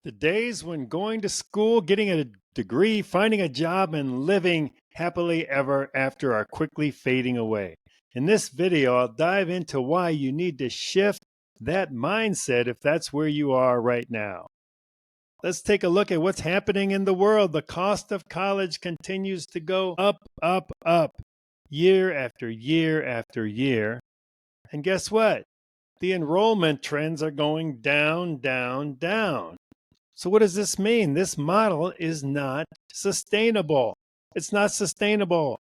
The days when going to school, getting a degree, finding a job, and living happily ever after are quickly fading away. In this video, I'll dive into why you need to shift that mindset if that's where you are right now. Let's take a look at what's happening in the world. The cost of college continues to go up, up, up, year after year after year. And guess what? The enrollment trends are going down, down, down. So what does this mean? This model is not sustainable. It's not sustainable.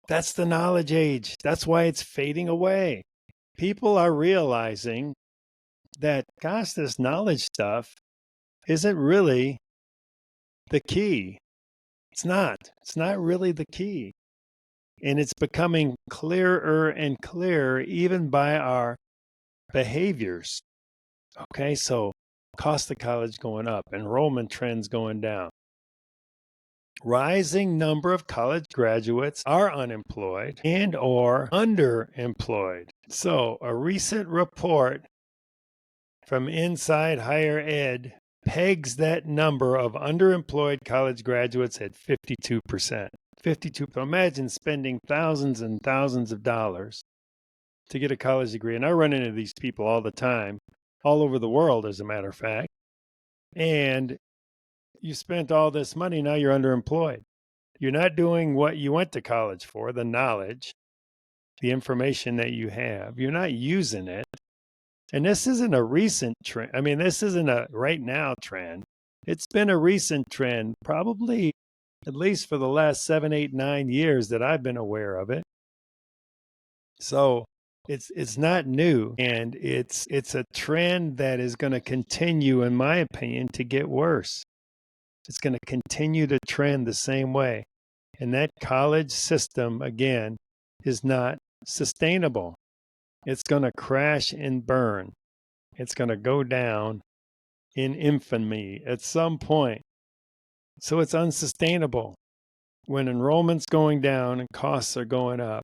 That's the knowledge age. That's why it's fading away. People are realizing that, gosh, this knowledge stuff isn't really the key. It's not. It's not really the key. And it's becoming clearer and clearer even by our behaviors. Okay, so cost of college going up, enrollment trends going down. Rising number of college graduates are unemployed and or underemployed. So a recent report from Inside Higher Ed pegs that number of underemployed college graduates at 52%. 52. Imagine spending thousands and thousands of dollars to get a college degree. And I run into these people all the time, all over the world, as a matter of fact. And you spent all this money, now you're underemployed. You're not doing what you went to college for, the knowledge, the information that you have. You're not using it. And this isn't a recent trend. I mean, this isn't a right now trend. It's been a recent trend, probably at least for the last 7, 8, 9 years that I've been aware of it. So it's not new, and it's a trend that is going to continue, in my opinion, to get worse. It's going to continue to trend the same way. And that college system, again, is not sustainable. It's going to crash and burn. It's going to go down in infamy at some point. So it's unsustainable. When enrollment's going down and costs are going up,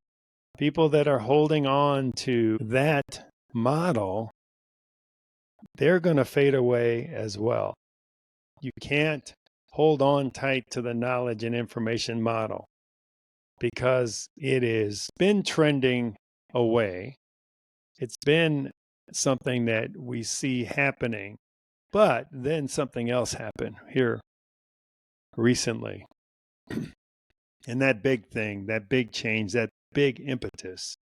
people that are holding on to that model, they're going to fade away as well. You can't hold on tight to the knowledge and information model because it has been trending away. It's been something that we see happening, but then something else happened here recently. And that big thing, that big change, that big impetus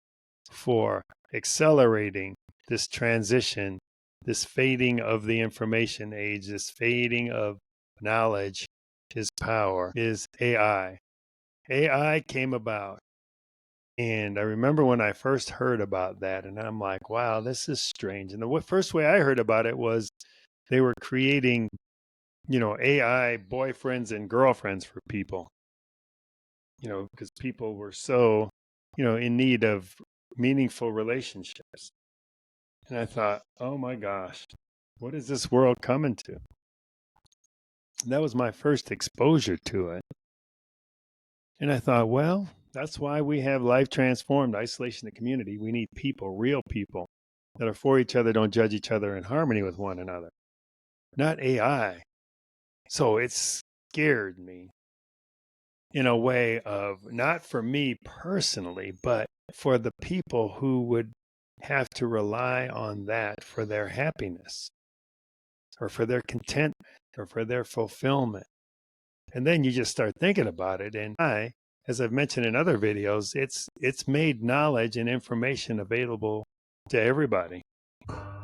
for accelerating this transition, this fading of the information age, this fading of knowledge is power, is AI. AI came about. And I remember when I first heard about that, and I'm like, wow, this is strange. And the first way I heard about it was they were creating, AI boyfriends and girlfriends for people, because people were so, in need of meaningful relationships. And I thought, oh my gosh, what is this world coming to? And that was my first exposure to it. And I thought, well, that's why we have life transformed, isolation, and community. We need people, real people that are for each other, don't judge each other, in harmony with one another, not AI. So it scared me in a way of, not for me personally, but for the people who would have to rely on that for their happiness or for their contentment or for their fulfillment. And then you just start thinking about it. And as I've mentioned in other videos, it's made knowledge and information available to everybody.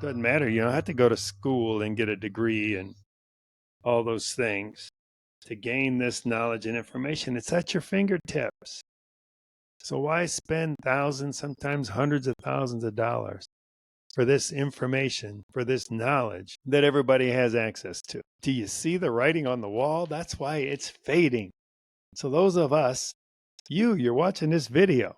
Doesn't matter. You don't have to go to school and get a degree and all those things to gain this knowledge and information. It's at your fingertips. So why spend thousands, sometimes hundreds of thousands of dollars for this information, for this knowledge that everybody has access to? Do you see the writing on the wall? That's why it's fading. So those of us, you're watching this video.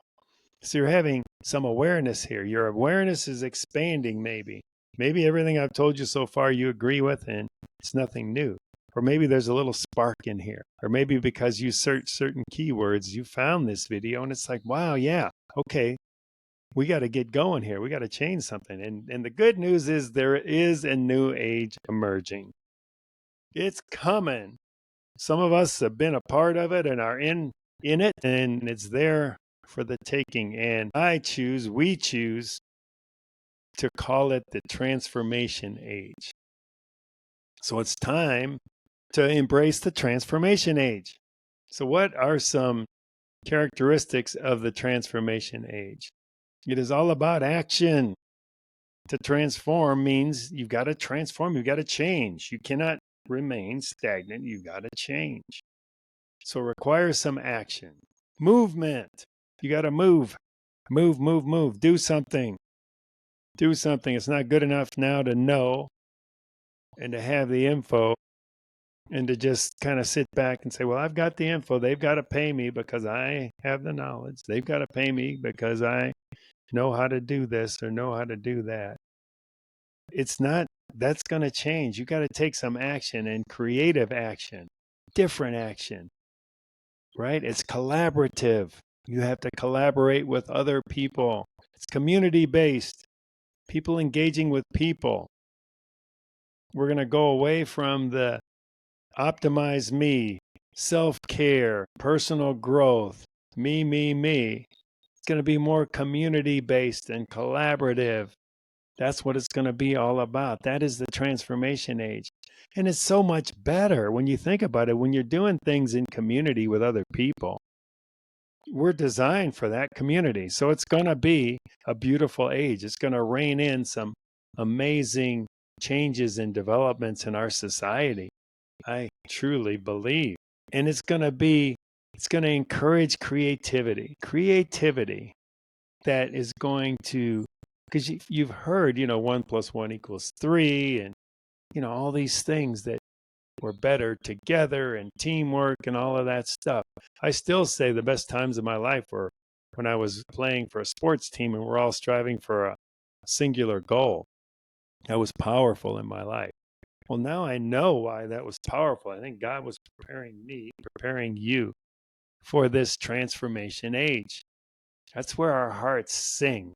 So you're having some awareness here. Your awareness is expanding maybe. Maybe everything I've told you so far you agree with and it's nothing new. Or maybe there's a little spark in here. Or maybe because you search certain keywords, you found this video and it's like, wow, yeah, okay, we got to get going here. We got to change something. And the good news is there is a new age emerging. It's coming. Some of us have been a part of it and are in it, and it's there for the taking. And we choose to call it the transformation age. So it's time to embrace the transformation age. So what are some characteristics of the transformation age? It is all about action. To transform means you've got to transform, you've got to change. You cannot remain stagnant, you've got to change. So it requires some action. Movement. You got to move. Move. Do something. Do something. It's not good enough now to know and to have the info and to just kind of sit back and say, well, I've got the info. They've got to pay me because I have the knowledge. They've got to pay me because I know how to do this or know how to do that. It's not, that's going to change. You got to take some action, and creative action, different action, right? It's collaborative. You have to collaborate with other people. It's community based, people engaging with people. We're going to go away from the optimize me, self-care, personal growth, me. It's going to be more community-based and collaborative. That's what it's going to be all about. That is the transformation age. And it's so much better when you think about it, when you're doing things in community with other people. We're designed for that community. So it's going to be a beautiful age. It's going to rein in some amazing changes and developments in our society. I truly believe. And it's going to encourage creativity that is going to, because you've heard, 1 + 1 = 3, and, all these things that we're better together and teamwork and all of that stuff. I still say the best times of my life were when I was playing for a sports team and we're all striving for a singular goal. That was powerful in my life. Well, now I know why that was powerful. I think God was preparing me, preparing you for this transformation age. That's where our hearts sing,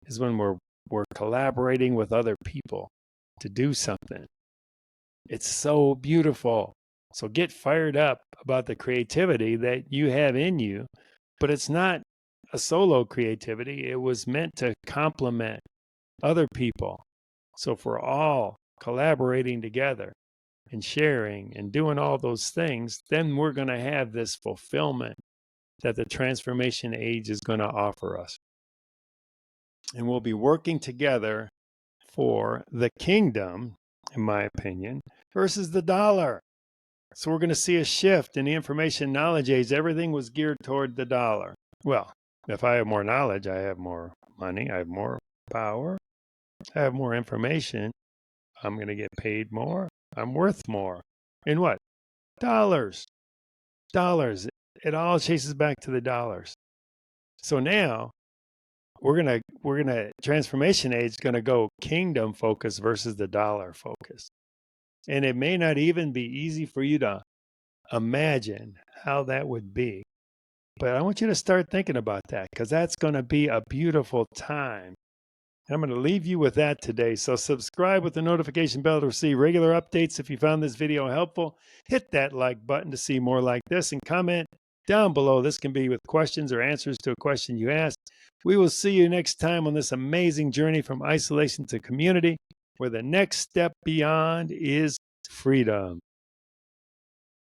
is when we're collaborating with other people to do something. It's so beautiful. So get fired up about the creativity that you have in you, but it's not a solo creativity. It was meant to complement other people. So if we're all collaborating together and sharing and doing all those things, then we're going to have this fulfillment that the transformation age is going to offer us. And we'll be working together for the kingdom, in my opinion, versus the dollar. So we're going to see a shift in the information knowledge age. Everything was geared toward the dollar. Well, if I have more knowledge, I have more money, I have more power, I have more information. I'm going to get paid more. I'm worth more. In what? Dollars. Dollars. It all chases back to the dollars. So now we're gonna transformation age is gonna go kingdom focus versus the dollar focus. And it may not even be easy for you to imagine how that would be. But I want you to start thinking about that, because that's going to be a beautiful time. I'm going to leave you with that today. So subscribe with the notification bell to receive regular updates. If you found this video helpful, hit that like button to see more like this, and comment down below. This can be with questions or answers to a question you asked. We will see you next time on this amazing journey from isolation to community, where the next step beyond is freedom.